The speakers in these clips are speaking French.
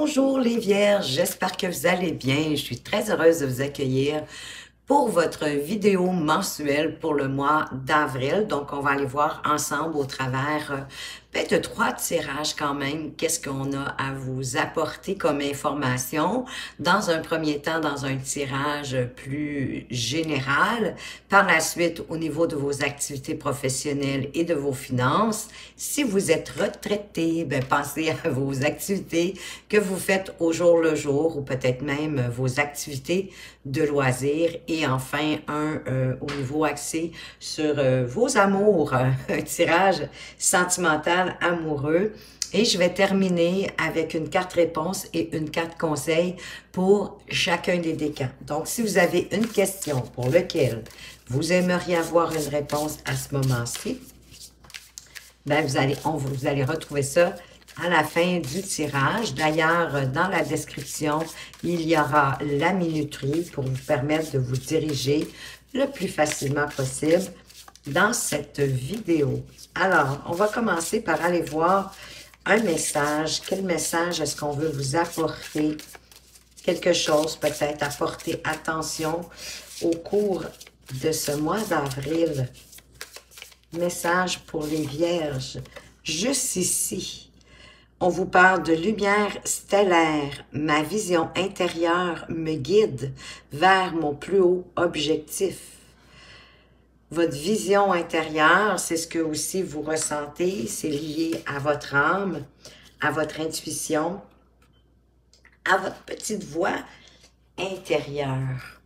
Bonjour les Vierges, j'espère que vous allez bien. Je suis très heureuse de vous accueillir pour votre vidéo mensuelle pour le mois d'avril. Donc, on va aller voir ensemble au travers peut-être 3 tirages quand même. Qu'est-ce qu'on a à vous apporter comme information? Dans un premier temps, dans un tirage plus général. Par la suite, au niveau de vos activités professionnelles et de vos finances. Si vous êtes retraité, ben, pensez à vos activités que vous faites au jour le jour ou peut-être même vos activités de loisirs. Et enfin, au niveau axé sur vos amours, un tirage sentimental amoureux. Et je vais terminer avec une carte réponse et une carte conseil pour chacun des décans. Donc, si vous avez une question pour laquelle vous aimeriez avoir une réponse à ce moment-ci, ben vous allez retrouver ça à la fin du tirage. D'ailleurs, dans la description, il y aura la minuterie pour vous permettre de vous diriger le plus facilement possible dans cette vidéo. Alors, on va commencer par aller voir un message. Quel message est-ce qu'on veut vous apporter? Quelque chose peut-être à porter attention au cours de ce mois d'avril. Message pour les Vierges. Juste ici, on vous parle de lumière stellaire. Ma vision intérieure me guide vers mon plus haut objectif. Votre vision intérieure, c'est ce que aussi vous ressentez. C'est lié à votre âme, à votre intuition, à votre petite voix intérieure.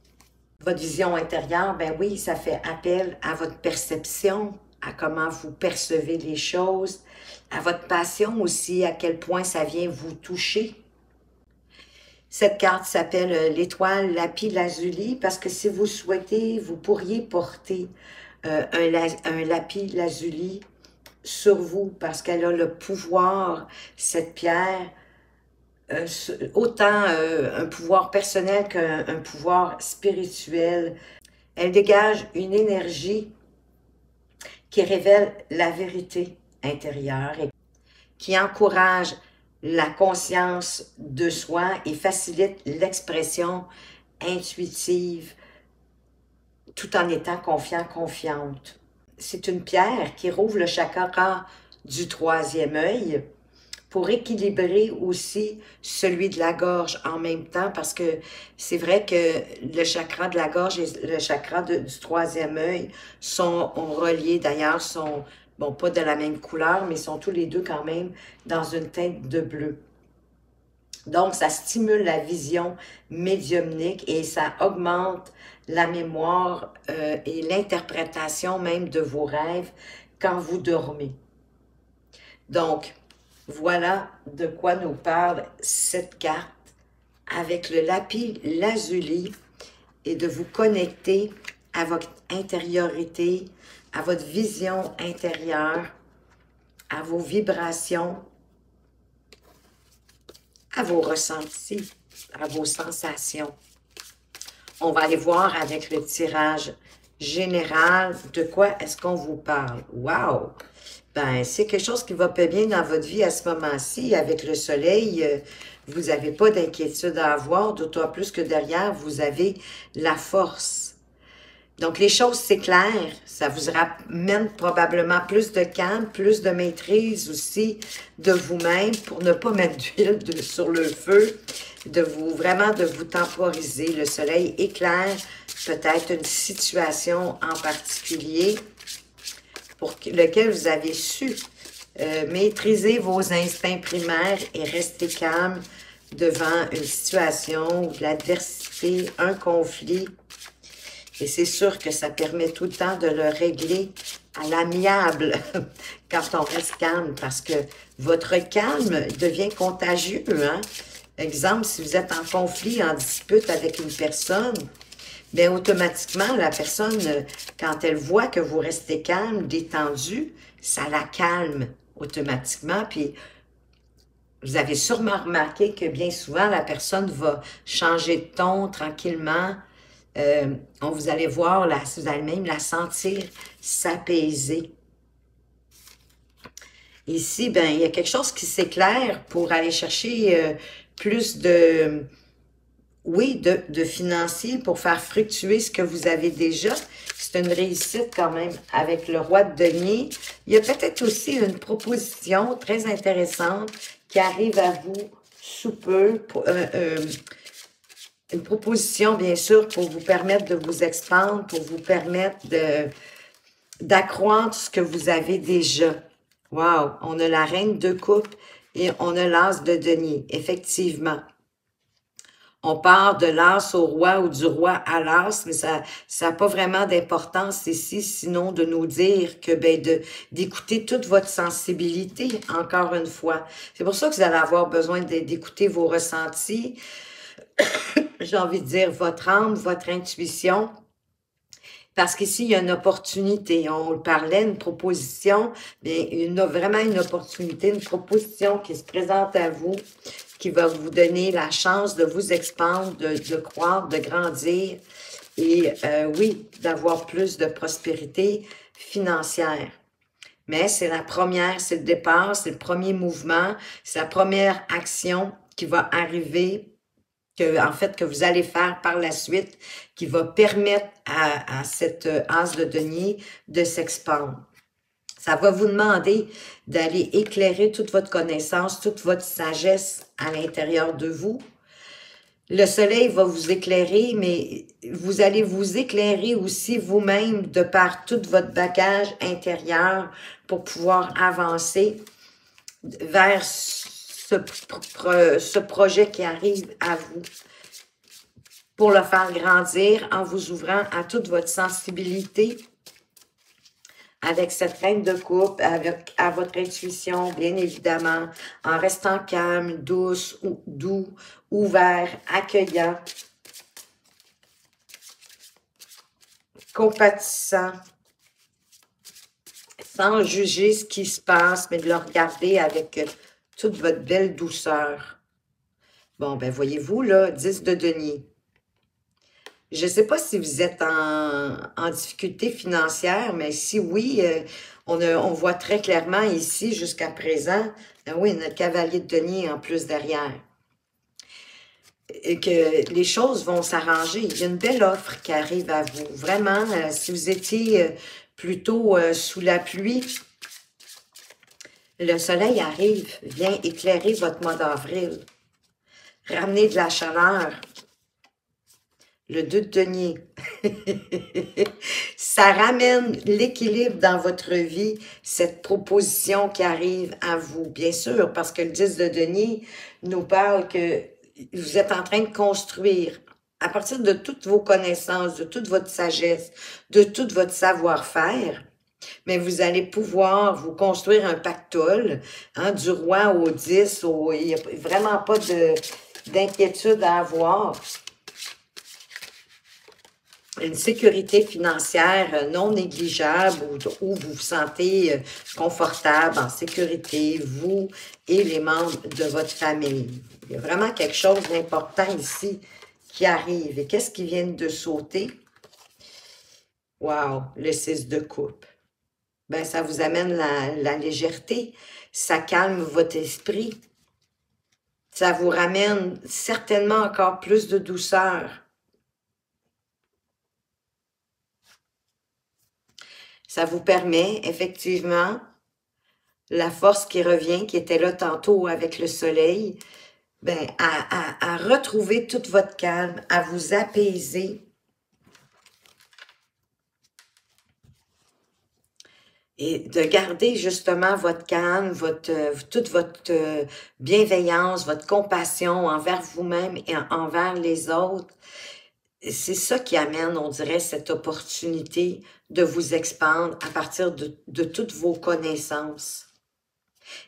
Votre vision intérieure, ben oui, ça fait appel à votre perception, à comment vous percevez les choses, à votre passion aussi, à quel point ça vient vous toucher. Cette carte s'appelle l'étoile lapis lazuli parce que si vous souhaitez, vous pourriez porter un lapis lazuli sur vous parce qu'elle a le pouvoir, cette pierre, autant un pouvoir personnel qu'un pouvoir spirituel. Elle dégage une énergie qui révèle la vérité intérieure et qui encourage la conscience de soi et facilite l'expression intuitive tout en étant confiant, confiante. C'est une pierre qui rouvre le chakra du 3e œil pour équilibrer aussi celui de la gorge en même temps parce que c'est vrai que le chakra de la gorge et le chakra du 3e œil sont reliés, d'ailleurs sont, bon, pas de la même couleur, mais sont tous les deux quand même dans une teinte de bleu. Donc, ça stimule la vision médiumnique et ça augmente la mémoire et l'interprétation même de vos rêves quand vous dormez. Donc, voilà de quoi nous parle cette carte avec le lapis lazuli et de vous connecter à votre intériorité, à votre vision intérieure, à vos vibrations, à vos ressentis, à vos sensations. On va aller voir avec le tirage général de quoi est-ce qu'on vous parle. Wow! Ben, c'est quelque chose qui va pas bien dans votre vie à ce moment-ci. Avec le soleil, vous n'avez pas d'inquiétude à avoir, d'autant plus que derrière, vous avez la force. Donc, les choses s'éclairent. Ça vous ramène probablement plus de calme, plus de maîtrise aussi de vous-même pour ne pas mettre d'huile sur le feu, vraiment de vous temporiser. Le soleil éclaire peut-être une situation en particulier pour lequel vous avez su maîtriser vos instincts primaires et rester calme devant une situation ou de l'adversité, un conflit. Et c'est sûr que ça permet tout le temps de le régler à l'amiable quand on reste calme parce que votre calme devient contagieux. Hein? Exemple, si vous êtes en conflit, en dispute avec une personne, bien automatiquement, la personne, quand elle voit que vous restez calme, détendu, ça la calme automatiquement. Puis, vous avez sûrement remarqué que bien souvent, la personne va changer de ton tranquillement. Vous allez voir, vous allez même la sentir s'apaiser. Ici, ben, il y a quelque chose qui s'éclaire pour aller chercher plus oui, de financier pour faire fructuer ce que vous avez déjà. C'est une réussite quand même avec le roi de denier. Il y a peut-être aussi une proposition très intéressante qui arrive à vous sous peu. Une proposition, bien sûr, pour vous permettre de vous expandre, pour vous permettre d'accroître ce que vous avez déjà. Wow! On a la reine de coupe et on a l'as de denier, effectivement. On part de l'as au roi ou du roi à l'as, mais ça n'a pas vraiment d'importance ici, sinon de nous dire que d'écouter toute votre sensibilité, encore une fois. C'est pour ça que vous allez avoir besoin d'écouter vos ressentis, j'ai envie de dire votre âme, votre intuition, parce qu'ici, il y a une opportunité. On le parlait, une proposition, bien, il y a vraiment une opportunité, une proposition qui se présente à vous, qui va vous donner la chance de vous expandre, de croître, de grandir et oui, d'avoir plus de prospérité financière. Mais c'est la première, c'est le départ, c'est le premier mouvement, c'est la première action qui va arriver, en fait, que vous allez faire par la suite, qui va permettre à cette as de denier de s'expandre. Ça va vous demander d'aller éclairer toute votre connaissance, toute votre sagesse à l'intérieur de vous. Le soleil va vous éclairer, mais vous allez vous éclairer aussi vous-même de par tout votre bagage intérieur pour pouvoir avancer vers ce projet qui arrive à vous, pour le faire grandir en vous ouvrant à toute votre sensibilité, avec cette reine de coupe, à votre intuition, bien évidemment, en restant calme, douce, doux, ouvert, accueillant, compatissant, sans juger ce qui se passe, mais de le regarder avec toute votre belle douceur. Bon, ben voyez-vous, là, 10 de denier. Je ne sais pas si vous êtes en difficulté financière, mais si oui, on voit très clairement ici, jusqu'à présent, oui, notre cavalier de denier en plus derrière. Et que les choses vont s'arranger. Il y a une belle offre qui arrive à vous. Vraiment, si vous étiez plutôt sous la pluie, le soleil arrive, vient éclairer votre mois d'avril, ramener de la chaleur. Le 2 de denier. Ça ramène l'équilibre dans votre vie, cette proposition qui arrive à vous. Bien sûr, parce que le 10 de denier nous parle que vous êtes en train de construire, à partir de toutes vos connaissances, de toute votre sagesse, de tout votre savoir-faire, mais vous allez pouvoir vous construire un pactole, hein, du roi au 10, il n'y a vraiment pas d'inquiétude à avoir. Une sécurité financière non négligeable où vous vous sentez confortable, en sécurité, vous et les membres de votre famille. Il y a vraiment quelque chose d'important ici qui arrive. Et qu'est-ce qui vient de sauter? Wow, le 6 de coupe. Ben, ça vous amène la légèreté, ça calme votre esprit, ça vous ramène certainement encore plus de douceur. Ça vous permet, effectivement, la force qui revient, qui était là tantôt avec le soleil, ben, à retrouver tout votre calme, à vous apaiser. Et de garder justement votre calme, toute votre bienveillance, votre compassion envers vous-même et envers les autres. C'est ça qui amène, on dirait, cette opportunité de vous expandre à partir de toutes vos connaissances.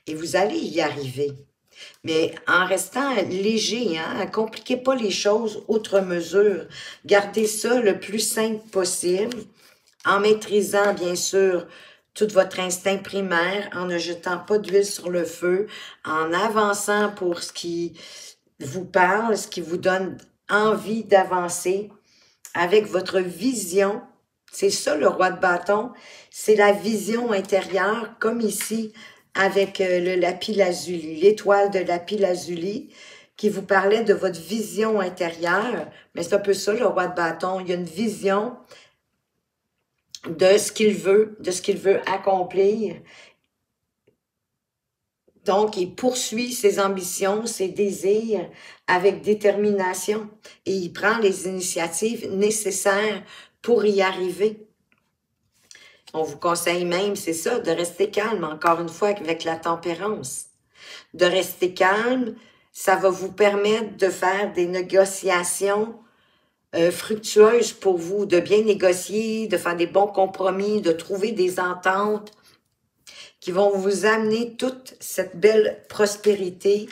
Et vous allez y arriver. Mais en restant léger, hein, compliquez pas les choses outre mesure. Gardez ça le plus simple possible, en maîtrisant, bien sûr, tout votre instinct primaire, en ne jetant pas d'huile sur le feu, en avançant pour ce qui vous parle, ce qui vous donne envie d'avancer, avec votre vision. C'est ça le roi de bâton, c'est la vision intérieure, comme ici, avec le lapis lazuli, l'étoile de lapis lazuli, qui vous parlait de votre vision intérieure. Mais c'est un peu ça, le roi de bâton. Il y a une vision de ce qu'il veut accomplir. Donc, il poursuit ses ambitions, ses désirs avec détermination et il prend les initiatives nécessaires pour y arriver. On vous conseille même, c'est ça, de rester calme, encore une fois, avec la tempérance. De rester calme, ça va vous permettre de faire des négociations fructueuses pour vous, de bien négocier, de faire des bons compromis, de trouver des ententes qui vont vous amener toute cette belle prospérité,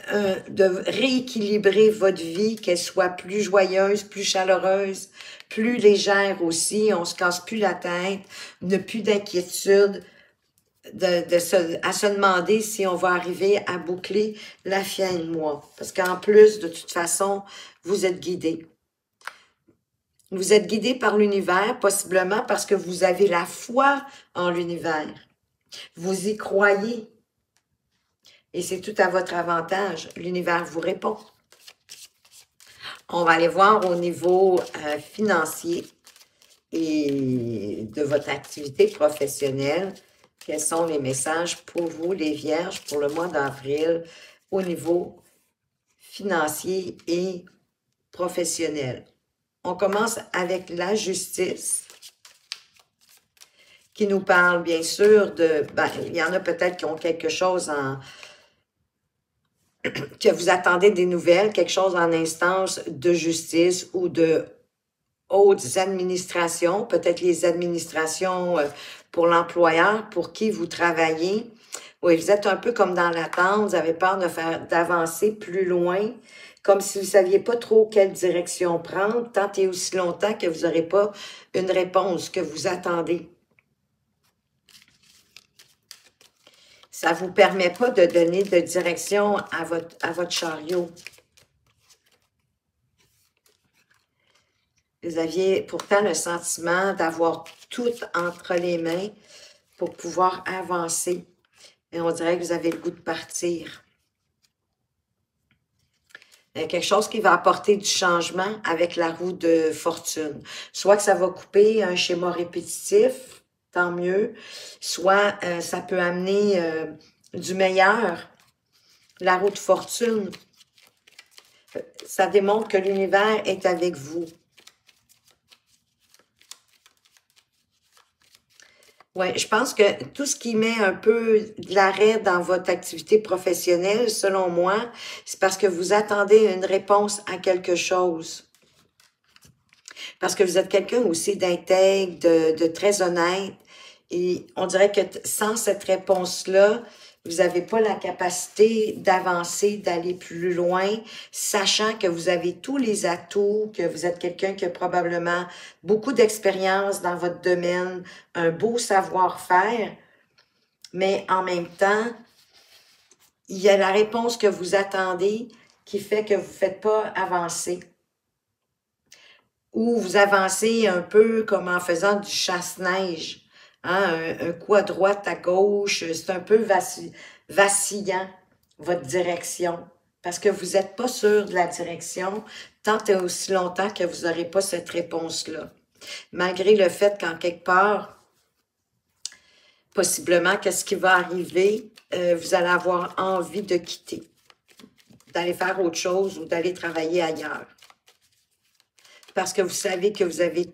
de rééquilibrer votre vie, qu'elle soit plus joyeuse, plus chaleureuse, plus légère aussi, on se casse plus la tête, ne plus d'inquiétude, à se demander si on va arriver à boucler la fin de mois. Parce qu'en plus, de toute façon, vous êtes guidé. Vous êtes guidé par l'univers, possiblement parce que vous avez la foi en l'univers. Vous y croyez. Et c'est tout à votre avantage. L'univers vous répond. On va aller voir au niveau financier et de votre activité professionnelle. Quels sont les messages pour vous, les Vierges, pour le mois d'avril au niveau financier et professionnel. On commence avec la justice qui nous parle bien sûr de... il y en a peut-être qui ont quelque chose en... que vous attendez des nouvelles, quelque chose en instance de justice ou de hautes administrations, peut-être les administrations pour l'employeur pour qui vous travaillez. Oui, vous êtes un peu comme dans l'attente, vous avez peur d'avancer plus loin, comme si vous ne saviez pas trop quelle direction prendre, tant et aussi longtemps que vous n'aurez pas une réponse que vous attendez. Ça ne vous permet pas de donner de direction à votre chariot. Vous aviez pourtant le sentiment d'avoir tout entre les mains pour pouvoir avancer. Et on dirait que vous avez le goût de partir. Il y a quelque chose qui va apporter du changement avec la roue de fortune. Soit que ça va couper un schéma répétitif, tant mieux. Soit ça peut amener du meilleur. La roue de fortune, ça démontre que l'univers est avec vous. Oui, je pense que tout ce qui met un peu de l'arrêt dans votre activité professionnelle, selon moi, c'est parce que vous attendez une réponse à quelque chose. Parce que vous êtes quelqu'un aussi d'intègre, de très honnête. Et on dirait que sans cette réponse-là, vous n'avez pas la capacité d'avancer, d'aller plus loin, sachant que vous avez tous les atouts, que vous êtes quelqu'un qui a probablement beaucoup d'expérience dans votre domaine, un beau savoir-faire, mais en même temps, il y a la réponse que vous attendez qui fait que vous ne faites pas avancer. Ou vous avancez un peu comme en faisant du chasse-neige. Hein, un coup à droite, à gauche, c'est un peu vacillant, votre direction. Parce que vous n'êtes pas sûr de la direction tant et aussi longtemps que vous n'aurez pas cette réponse-là. Malgré le fait qu'en quelque part, possiblement, qu'est-ce qui va arriver, vous allez avoir envie de quitter, d'aller faire autre chose ou d'aller travailler ailleurs. Parce que vous savez que vous avez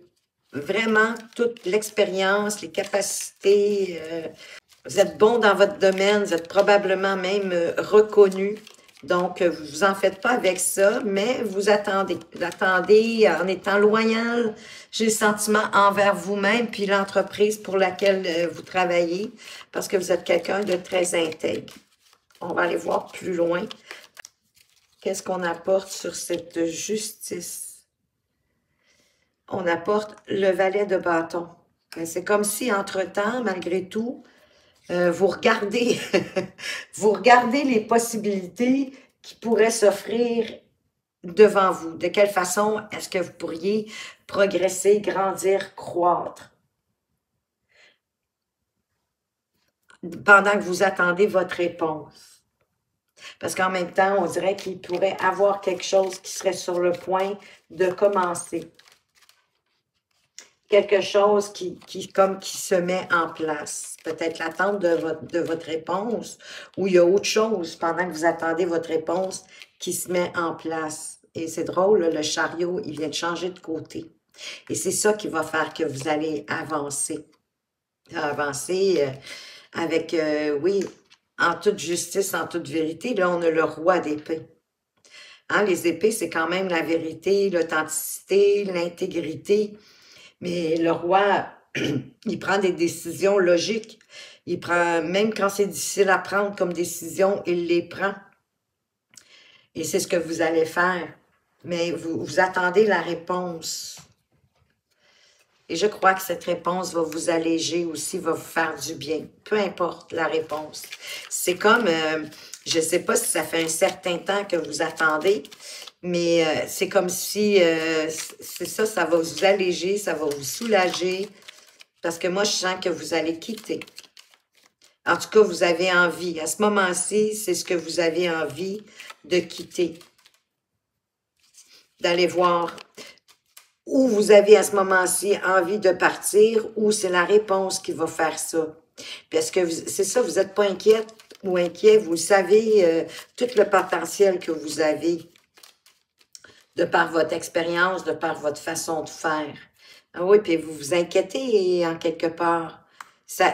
vraiment toute l'expérience, les capacités. Vous êtes bon dans votre domaine, vous êtes probablement même reconnu. Donc, vous vous en faites pas avec ça, mais vous attendez. Vous attendez en étant loyal, j'ai le sentiment, envers vous-même, puis l'entreprise pour laquelle vous travaillez, parce que vous êtes quelqu'un de très intègre. On va aller voir plus loin. Qu'est-ce qu'on apporte sur cette justice? On apporte le valet de bâton. C'est comme si, entre-temps, malgré tout, vous regardez, vous regardez les possibilités qui pourraient s'offrir devant vous. De quelle façon est-ce que vous pourriez progresser, grandir, croître? Pendant que vous attendez votre réponse. Parce qu'en même temps, on dirait qu'il pourrait avoir quelque chose qui serait sur le point de commencer. Quelque chose comme qui se met en place. Peut-être l'attente de votre réponse, ou il y a autre chose pendant que vous attendez votre réponse qui se met en place. Et c'est drôle, là, le chariot, il vient de changer de côté. Et c'est ça qui va faire que vous allez avancer. Avancer avec, oui, en toute justice, en toute vérité. Là, on a le roi d'épée. Hein, les épées, c'est quand même la vérité, l'authenticité, l'intégrité. Mais le roi, il prend des décisions logiques. Il prend, même quand c'est difficile à prendre comme décision, il les prend. Et c'est ce que vous allez faire. Mais vous attendez la réponse. Et je crois que cette réponse va vous alléger aussi, va vous faire du bien. Peu importe la réponse. C'est comme, je ne sais pas si ça fait un certain temps que vous attendez, mais c'est comme si, c'est ça, ça va vous alléger, ça va vous soulager. Parce que moi, je sens que vous allez quitter. En tout cas, vous avez envie. À ce moment-ci, c'est ce que vous avez envie de quitter. D'aller voir où vous avez à ce moment-ci envie de partir, ou c'est la réponse qui va faire ça. Parce que c'est ça, vous n'êtes pas inquiète ou inquiet, vous savez tout le potentiel que vous avez de par votre expérience, de par votre façon de faire. Ah oui, puis vous vous inquiétez en quelque part. Ça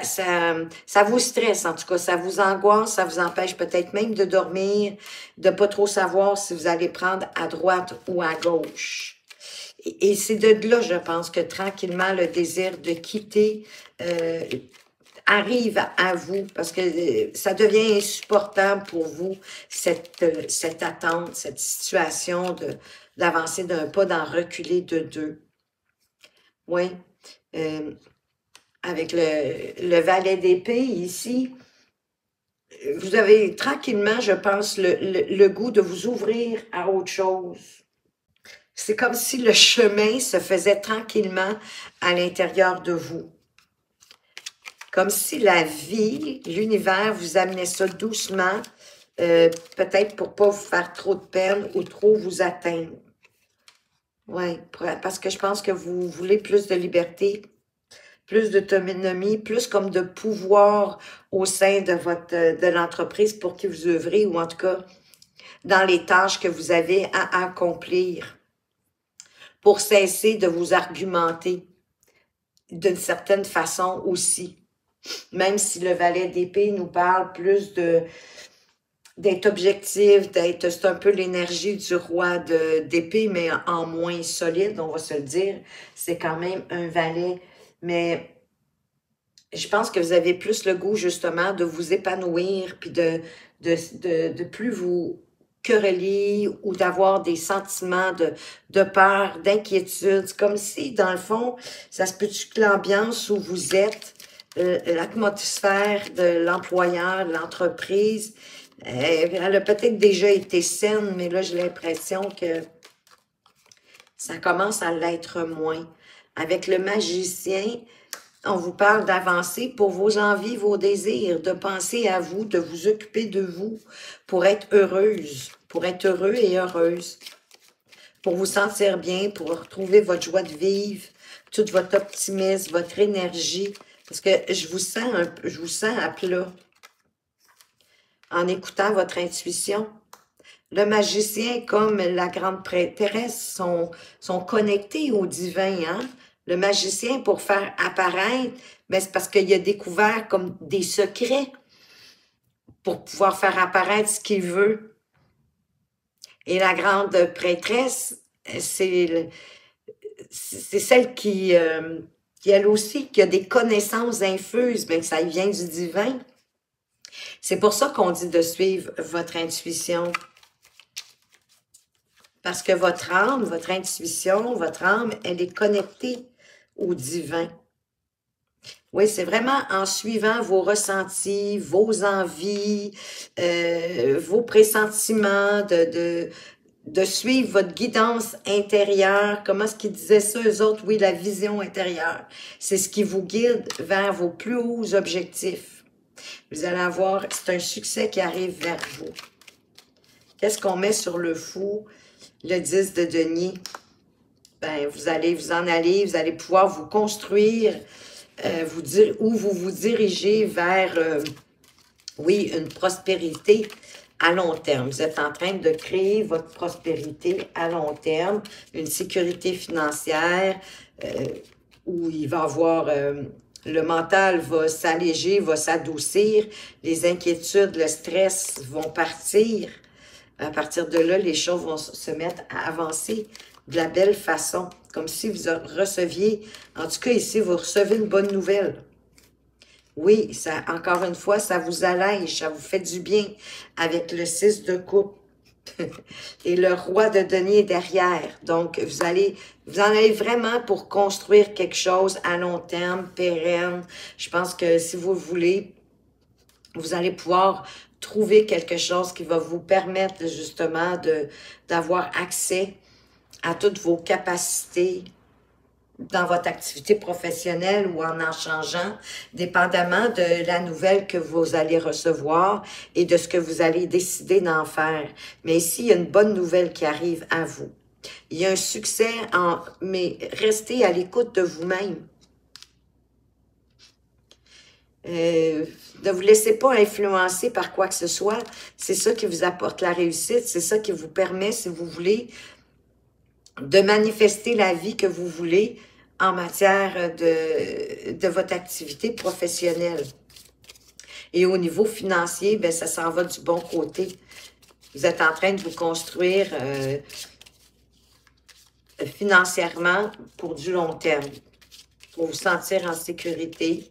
vous stresse, en tout cas, ça vous angoisse, ça vous empêche peut-être même de dormir, de pas trop savoir si vous allez prendre à droite ou à gauche. Et c'est de là, je pense, que tranquillement, le désir de quitter arrive à vous, parce que ça devient insupportable pour vous, cette attente, cette situation d'avancer d'un pas, d'en reculer de deux. Oui. Avec le valet d'épée ici, vous avez tranquillement, je pense, le goût de vous ouvrir à autre chose. C'est comme si le chemin se faisait tranquillement à l'intérieur de vous. Comme si la vie, l'univers vous amenait ça doucement, peut-être pour ne pas vous faire trop de peine ou trop vous atteindre. Oui, parce que je pense que vous voulez plus de liberté, plus d'autonomie, plus comme de pouvoir au sein de l'entreprise pour qui vous œuvrez, ou en tout cas dans les tâches que vous avez à accomplir, pour cesser de vous argumenter d'une certaine façon aussi. Même si le valet d'épée nous parle plus d'être objectif, c'est un peu l'énergie du roi d'épée, mais en moins solide, on va se le dire. C'est quand même un valet, mais je pense que vous avez plus le goût, justement, de vous épanouir, puis de plus vous quereller ou d'avoir des sentiments de peur, d'inquiétude. C'est comme si, dans le fond, ça se peut-tu que l'ambiance où vous êtes, l'atmosphère de l'employeur, de l'entreprise, elle a peut-être déjà été saine, mais là, j'ai l'impression que ça commence à l'être moins. Avec le magicien, on vous parle d'avancer pour vos envies, vos désirs, de penser à vous, de vous occuper de vous pour être heureuse, pour être heureux et heureuse, pour vous sentir bien, pour retrouver votre joie de vivre, tout votre optimisme, votre énergie, parce que je vous sens à plat en écoutant votre intuition. Le magicien, comme la grande prêtresse, sont connectés au divin, hein? Le magicien, pour faire apparaître, ben c'est parce qu'il a découvert comme des secrets pour pouvoir faire apparaître ce qu'il veut. Et la grande prêtresse, c'est celle qui, elle aussi, qui a des connaissances infuses, bien que ça vient du divin. C'est pour ça qu'on dit de suivre votre intuition. Parce que votre âme, votre intuition, votre âme, elle est connectée au divin. Oui, c'est vraiment en suivant vos ressentis, vos envies, vos pressentiments, de suivre votre guidance intérieure. Comment est-ce qu'ils disaient ça, eux autres? Oui, la vision intérieure. C'est ce qui vous guide vers vos plus hauts objectifs. Vous allez avoir, c'est un succès qui arrive vers vous. Qu'est-ce qu'on met sur le fou? Le 10 de denier. Ben, vous allez vous en aller, vous allez pouvoir vous construire, vous dire où vous vous dirigez vers, oui, une prospérité à long terme. Vous êtes en train de créer votre prospérité à long terme, une sécurité financière où il va y avoir... le mental va s'alléger, va s'adoucir, les inquiétudes, le stress vont partir. À partir de là, les choses vont se mettre à avancer de la belle façon, comme si vous receviez, en tout cas ici, vous recevez une bonne nouvelle. Oui, ça, encore une fois, ça vous allège, ça vous fait du bien avec le 6 de coupe. Et le roi de denier derrière. Donc, vous en allez vraiment pour construire quelque chose à long terme, pérenne. Je pense que si vous voulez, vous allez pouvoir trouver quelque chose qui va vous permettre justement d'avoir accès à toutes vos capacités dans votre activité professionnelle ou en changeant, dépendamment de la nouvelle que vous allez recevoir et de ce que vous allez décider d'en faire. Mais ici, il y a une bonne nouvelle qui arrive à vous. Il y a un succès, mais restez à l'écoute de vous-même. Ne vous laissez pas influencer par quoi que ce soit. C'est ça qui vous apporte la réussite. C'est ça qui vous permet, si vous voulez, de manifester la vie que vous voulez en matière de votre activité professionnelle. Et au niveau financier, bien, ça s'en va du bon côté. Vous êtes en train de vous construire financièrement pour du long terme, pour vous sentir en sécurité.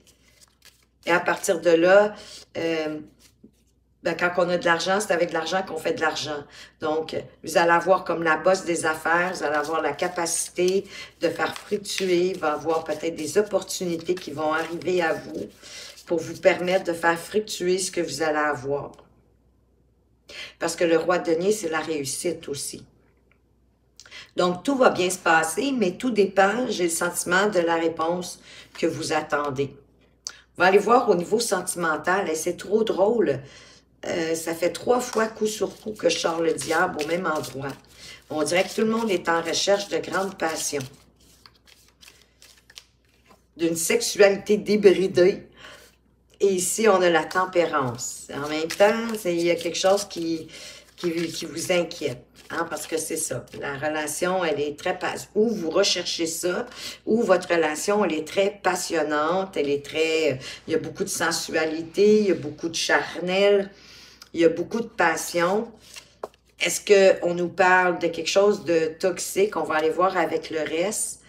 Et à partir de là, ben, quand on a de l'argent, c'est avec de l'argent qu'on fait de l'argent. Donc, vous allez avoir comme la bosse des affaires, vous allez avoir la capacité de faire fructuer, il va y avoir peut-être des opportunités qui vont arriver à vous pour vous permettre de faire fructuer ce que vous allez avoir. Parce que le roi de denier, c'est la réussite aussi. Donc, tout va bien se passer, mais tout dépend, j'ai le sentiment, de la réponse que vous attendez. On va aller voir au niveau sentimental, et c'est trop drôle. Ça fait 3 fois coup sur coup que je sors le diable au même endroit. On dirait que tout le monde est en recherche de grande passion. D'une sexualité débridée. Et ici, on a la tempérance. En même temps, il y a quelque chose qui vous inquiète. Hein, parce que c'est ça. La relation, elle est très... Ou vous recherchez ça, ou votre relation, elle est très passionnante, elle est très... Il y a beaucoup de sensualité, il y a beaucoup de charnel. Il y a beaucoup de passion. Est-ce qu'on nous parle de quelque chose de toxique? On va aller voir avec le reste.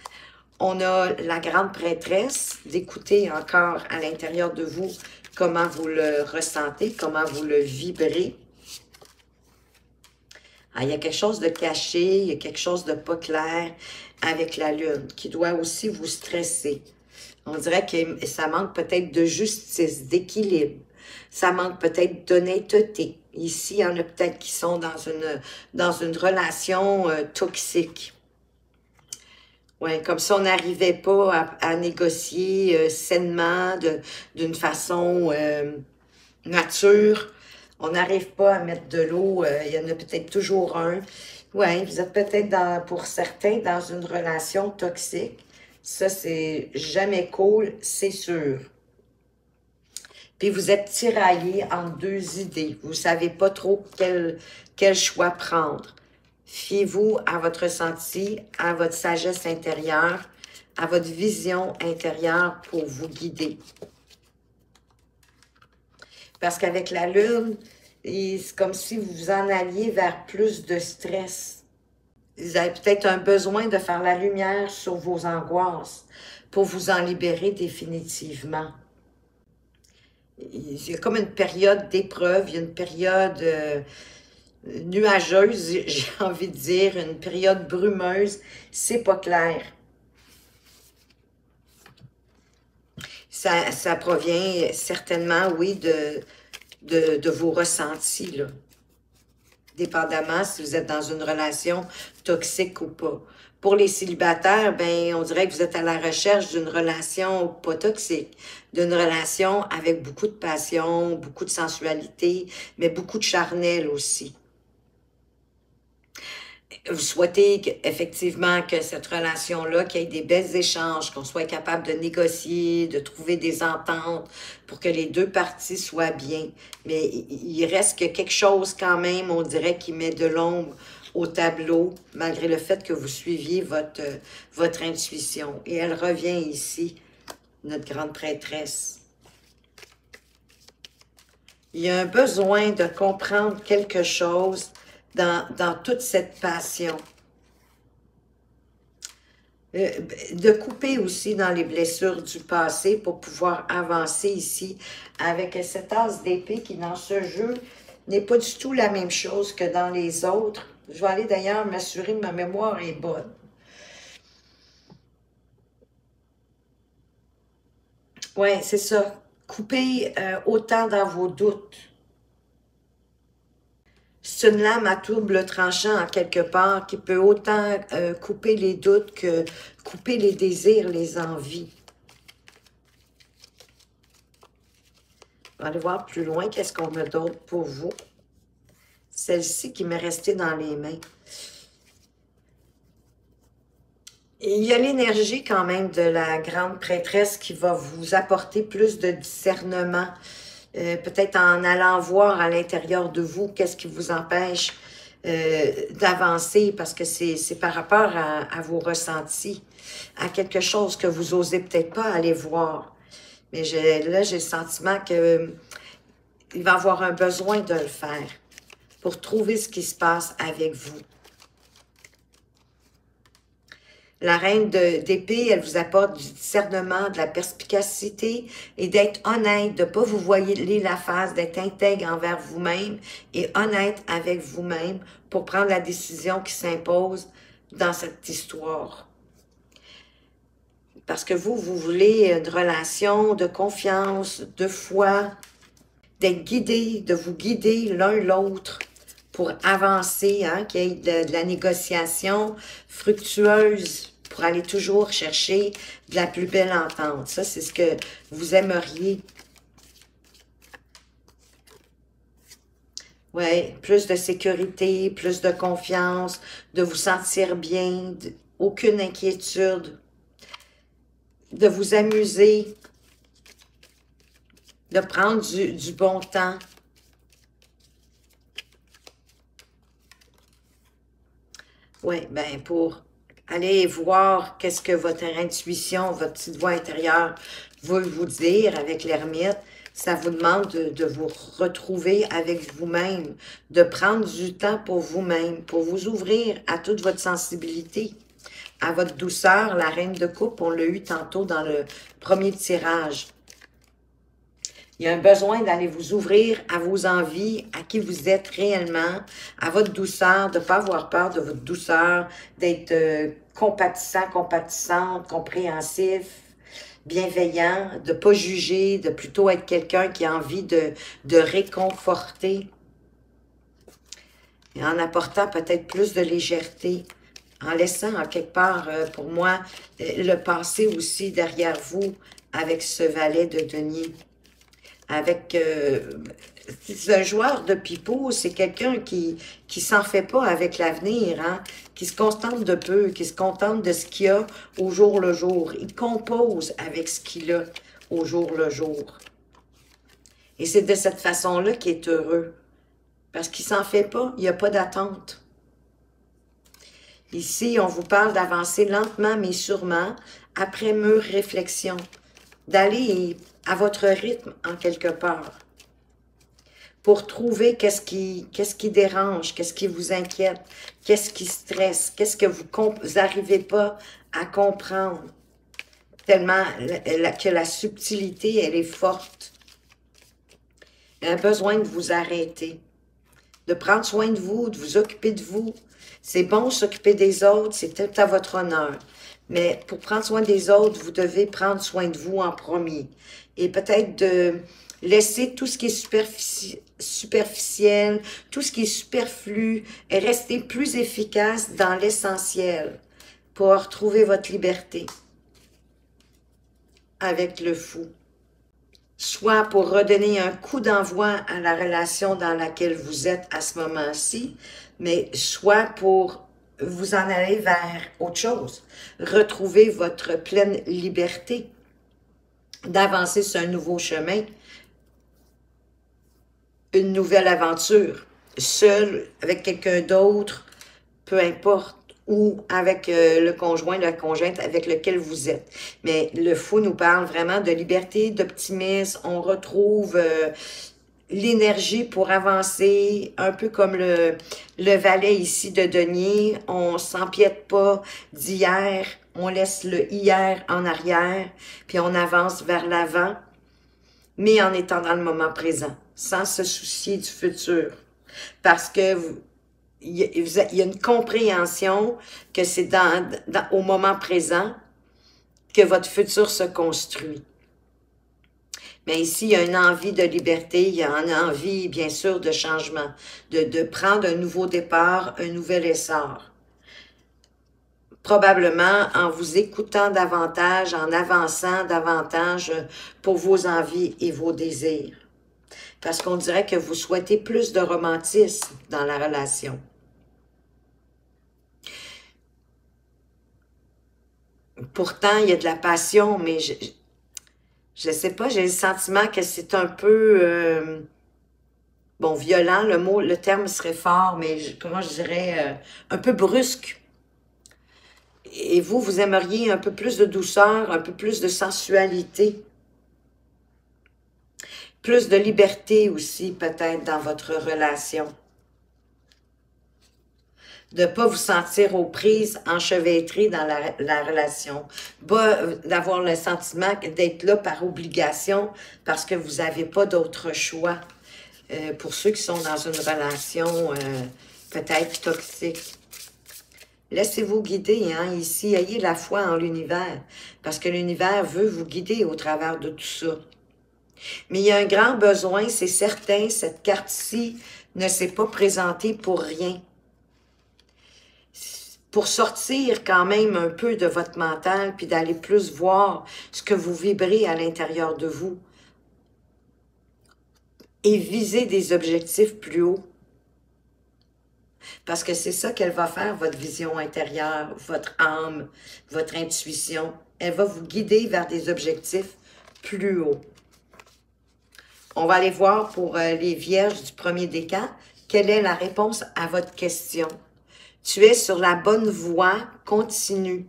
On a la grande prêtresse, d'écouter encore à l'intérieur de vous comment vous le ressentez, comment vous le vibrez. Ah, il y a quelque chose de caché, il y a quelque chose de pas clair avec la lune qui doit aussi vous stresser. On dirait que ça manque peut-être de justice, d'équilibre. Ça manque peut-être d'honnêteté. Ici, il y en a peut-être qui sont dans une relation toxique. Ouais, comme si on n'arrivait pas à négocier sainement, d'une façon nature. On n'arrive pas à mettre de l'eau. Il y en a peut-être toujours un. Oui, vous êtes peut-être, pour certains, dans une relation toxique. Ça, c'est jamais cool, c'est sûr. Puis vous êtes tiraillé entre 2 idées. Vous ne savez pas trop quel choix prendre. Fiez-vous à votre ressenti, à votre sagesse intérieure, à votre vision intérieure pour vous guider. Parce qu'avec la lune, c'est comme si vous vous en alliez vers plus de stress. Vous avez peut-être un besoin de faire la lumière sur vos angoisses pour vous en libérer définitivement. Il y a comme une période d'épreuve, il y a une période nuageuse, j'ai envie de dire, une période brumeuse, c'est pas clair. Ça provient certainement, oui, de vos ressentis, là. Dépendamment si vous êtes dans une relation toxique ou pas. Pour les célibataires, ben, on dirait que vous êtes à la recherche d'une relation pas toxique, d'une relation avec beaucoup de passion, beaucoup de sensualité, mais beaucoup de charnel aussi. Vous souhaitez effectivement que cette relation-là, qu'il y ait des belles échanges, qu'on soit capable de négocier, de trouver des ententes pour que les deux parties soient bien. Mais il reste que quelque chose quand même, on dirait, qui met de l'ombre au tableau, malgré le fait que vous suiviez votre intuition. Et elle revient ici, notre grande prêtresse. Il y a un besoin de comprendre quelque chose dans toute cette passion. De couper aussi dans les blessures du passé pour pouvoir avancer ici avec cette as d'épée qui, dans ce jeu, n'est pas du tout la même chose que dans les autres. Je vais aller d'ailleurs m'assurer que ma mémoire est bonne. Oui, c'est ça. Couper autant dans vos doutes. C'est une lame à double tranchant en quelque part qui peut autant couper les doutes que couper les désirs, les envies. On va aller voir plus loin qu'est-ce qu'on a d'autre pour vous. Celle-ci qui m'est restée dans les mains. Et il y a l'énergie quand même de la grande prêtresse qui va vous apporter plus de discernement. Peut-être en allant voir à l'intérieur de vous qu'est-ce qui vous empêche d'avancer parce que c'est par rapport à vos ressentis, à quelque chose que vous osez peut-être pas aller voir. Mais là, j'ai le sentiment que il va avoir un besoin de le faire pour trouver ce qui se passe avec vous. La reine d'épée, elle vous apporte du discernement, de la perspicacité et d'être honnête, de ne pas vous voiler la face, d'être intègre envers vous-même et honnête avec vous-même pour prendre la décision qui s'impose dans cette histoire. Parce que vous voulez une relation de confiance, de foi, d'être guidé, de vous guider l'un l'autre pour avancer, hein, qu'il y ait de la négociation fructueuse pour aller toujours chercher de la plus belle entente. Ça, c'est ce que vous aimeriez. Oui, plus de sécurité, plus de confiance, de vous sentir bien, aucune inquiétude, de vous amuser, de prendre du bon temps. Oui, bien, pour aller voir qu'est-ce que votre intuition, votre petite voix intérieure veut vous dire avec l'ermite, ça vous demande de vous retrouver avec vous-même, de prendre du temps pour vous-même, pour vous ouvrir à toute votre sensibilité, à votre douceur. La reine de coupe, on l'a eu tantôt dans le premier tirage. Il y a un besoin d'aller vous ouvrir à vos envies, à qui vous êtes réellement, à votre douceur, de ne pas avoir peur de votre douceur, d'être compatissant, compatissante, compréhensif, bienveillant, de ne pas juger, de plutôt être quelqu'un qui a envie de réconforter, et en apportant peut-être plus de légèreté, en laissant en quelque part, pour moi, le passé aussi derrière vous avec ce valet de denier. Avec un joueur de pipeau, c'est quelqu'un qui s'en fait pas avec l'avenir, hein, qui se contente de peu, qui se contente de ce qu'il a au jour le jour. Il compose avec ce qu'il a au jour le jour. Et c'est de cette façon-là qu'il est heureux. Parce qu'il s'en fait pas, il n'y a pas d'attente. Ici, on vous parle d'avancer lentement mais sûrement, après mûre réflexion, d'aller à votre rythme en quelque part, pour trouver qu'est-ce qui dérange, qu'est-ce qui vous inquiète, qu'est-ce qui stresse, qu'est-ce que vous n'arrivez pas à comprendre, tellement que la subtilité, elle est forte. Il y a besoin de vous arrêter, de prendre soin de vous, de vous occuper de vous. C'est bon de s'occuper des autres, c'est tout à votre honneur. Mais pour prendre soin des autres, vous devez prendre soin de vous en premier. Et peut-être de laisser tout ce qui est superficiel, tout ce qui est superflu, et rester plus efficace dans l'essentiel pour retrouver votre liberté avec le fou. Soit pour redonner un coup d'envoi à la relation dans laquelle vous êtes à ce moment-ci, mais soit pour vous en allez vers autre chose. Retrouver votre pleine liberté d'avancer sur un nouveau chemin, une nouvelle aventure, seul, avec quelqu'un d'autre, peu importe, ou avec le conjoint, la conjointe avec lequel vous êtes. Mais le fou nous parle vraiment de liberté, d'optimisme. On retrouve l'énergie pour avancer, un peu comme le valet ici de denier. On s'empiète pas d'hier, on laisse le hier en arrière, puis on avance vers l'avant, mais en étant dans le moment présent, sans se soucier du futur. Parce que il y a une compréhension que c'est au moment présent que votre futur se construit. Mais ici, il y a une envie de liberté, il y a une envie, bien sûr, de changement, de prendre un nouveau départ, un nouvel essor. Probablement en vous écoutant davantage, en avançant davantage pour vos envies et vos désirs. Parce qu'on dirait que vous souhaitez plus de romantisme dans la relation. Pourtant, il y a de la passion, mais je sais pas, j'ai le sentiment que c'est un peu, bon, violent, le terme serait fort, mais comment je dirais, un peu brusque. Et vous, vous aimeriez un peu plus de douceur, un peu plus de sensualité, plus de liberté aussi, peut-être, dans votre relation. De ne pas vous sentir aux prises, enchevêtrées dans la relation. D'avoir le sentiment d'être là par obligation parce que vous n'avez pas d'autre choix. Pour ceux qui sont dans une relation peut-être toxique. Laissez-vous guider, hein, ici. Ayez la foi en l'univers parce que l'univers veut vous guider au travers de tout ça. Mais il y a un grand besoin, c'est certain, cette carte-ci ne s'est pas présentée pour rien. Pour sortir quand même un peu de votre mental, puis d'aller plus voir ce que vous vibrez à l'intérieur de vous. Et viser des objectifs plus hauts. Parce que c'est ça qu'elle va faire, votre vision intérieure, votre âme, votre intuition. Elle va vous guider vers des objectifs plus hauts. On va aller voir pour les vierges du premier décan, quelle est la réponse à votre question. Tu es sur la bonne voie, continue.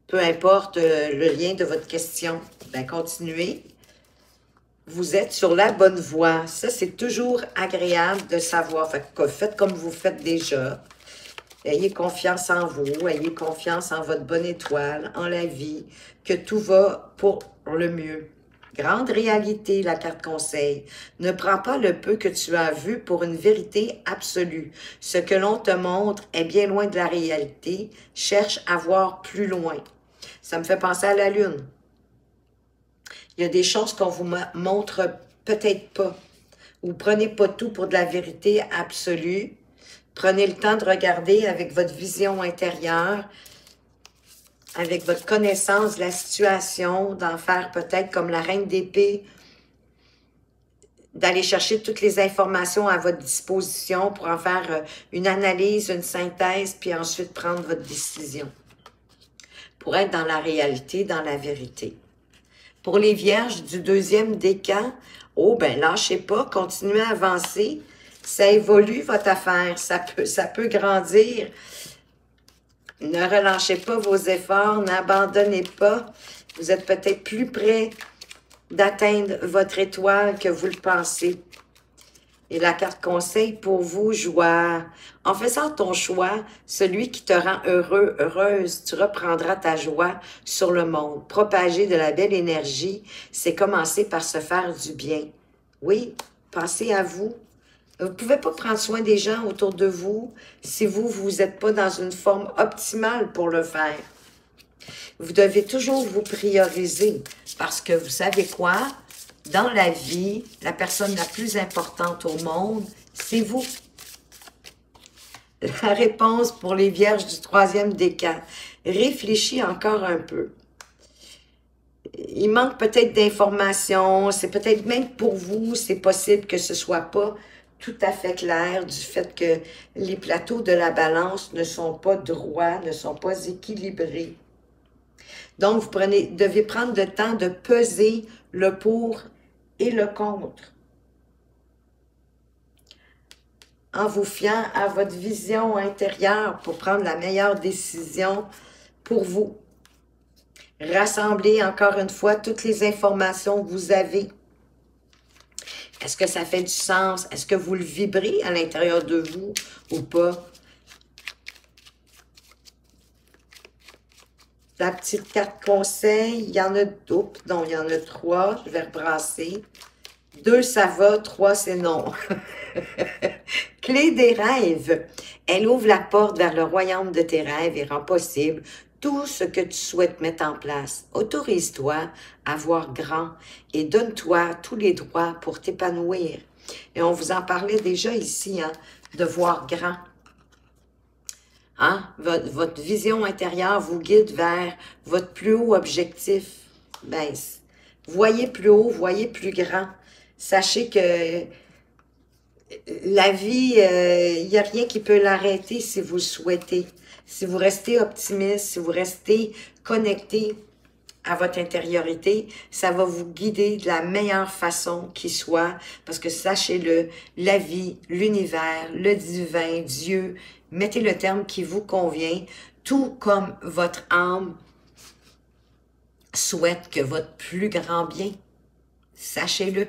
Peu importe le lien de votre question, ben continuez. Vous êtes sur la bonne voie. Ça, c'est toujours agréable de savoir. Faites comme vous faites déjà. Ayez confiance en vous, ayez confiance en votre bonne étoile, en la vie, que tout va pour le mieux. Grande réalité, la carte conseil. Ne prends pas le peu que tu as vu pour une vérité absolue. Ce que l'on te montre est bien loin de la réalité. Cherche à voir plus loin. Ça me fait penser à la Lune. Il y a des choses qu'on vous montre peut-être pas. Ou prenez pas tout pour de la vérité absolue. Prenez le temps de regarder avec votre vision intérieure, avec votre connaissance de la situation, d'en faire peut-être comme la reine d'épée, d'aller chercher toutes les informations à votre disposition pour en faire une analyse, une synthèse, puis ensuite prendre votre décision. Pour être dans la réalité, dans la vérité. Pour les vierges du deuxième décan, oh ben lâchez pas, continuez à avancer. Ça évolue votre affaire, ça peut grandir. Ne relâchez pas vos efforts, n'abandonnez pas. Vous êtes peut-être plus près d'atteindre votre étoile que vous le pensez. Et la carte conseil pour vous, joie. En faisant ton choix, celui qui te rend heureux, heureuse, tu reprendras ta joie sur le monde. Propager de la belle énergie, c'est commencer par se faire du bien. Oui, pensez à vous. Vous ne pouvez pas prendre soin des gens autour de vous si vous n'êtes pas dans une forme optimale pour le faire. Vous devez toujours vous prioriser parce que vous savez quoi? Dans la vie, la personne la plus importante au monde, c'est vous. La réponse pour les vierges du troisième décan. Réfléchis encore un peu. Il manque peut-être d'informations, c'est peut-être même pour vous, c'est possible que ce ne soit pas tout à fait clair du fait que les plateaux de la balance ne sont pas droits, ne sont pas équilibrés. Donc, vous devez prendre le temps de peser le pour et le contre, en vous fiant à votre vision intérieure pour prendre la meilleure décision pour vous. Rassemblez encore une fois toutes les informations que vous avez. Est-ce que ça fait du sens? Est-ce que vous le vibrez à l'intérieur de vous ou pas? La petite carte conseil, il y en a, oups, non, il y en a 3, je vais rebrasser. 2, ça va, 3, c'est non. Clé des rêves. Elle ouvre la porte vers le royaume de tes rêves et rend possible tout ce que tu souhaites mettre en place. Autorise-toi à voir grand et donne-toi tous les droits pour t'épanouir. Et on vous en parlait déjà ici, hein, de voir grand. Hein? Votre vision intérieure vous guide vers votre plus haut objectif. Ben, voyez plus haut, voyez plus grand. Sachez que la vie, il n'y a rien qui peut l'arrêter si vous le souhaitez. Si vous restez optimiste, si vous restez connecté à votre intériorité, ça va vous guider de la meilleure façon qui soit, parce que sachez-le, la vie, l'univers, le divin, Dieu, mettez le terme qui vous convient, tout comme votre âme souhaite que votre plus grand bien, sachez-le.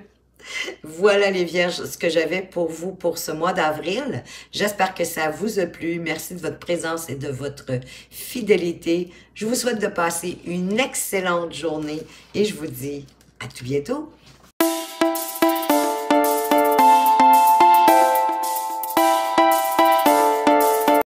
Voilà les vierges, ce que j'avais pour vous pour ce mois d'avril. J'espère que ça vous a plu. Merci de votre présence et de votre fidélité. Je vous souhaite de passer une excellente journée et je vous dis à tout bientôt.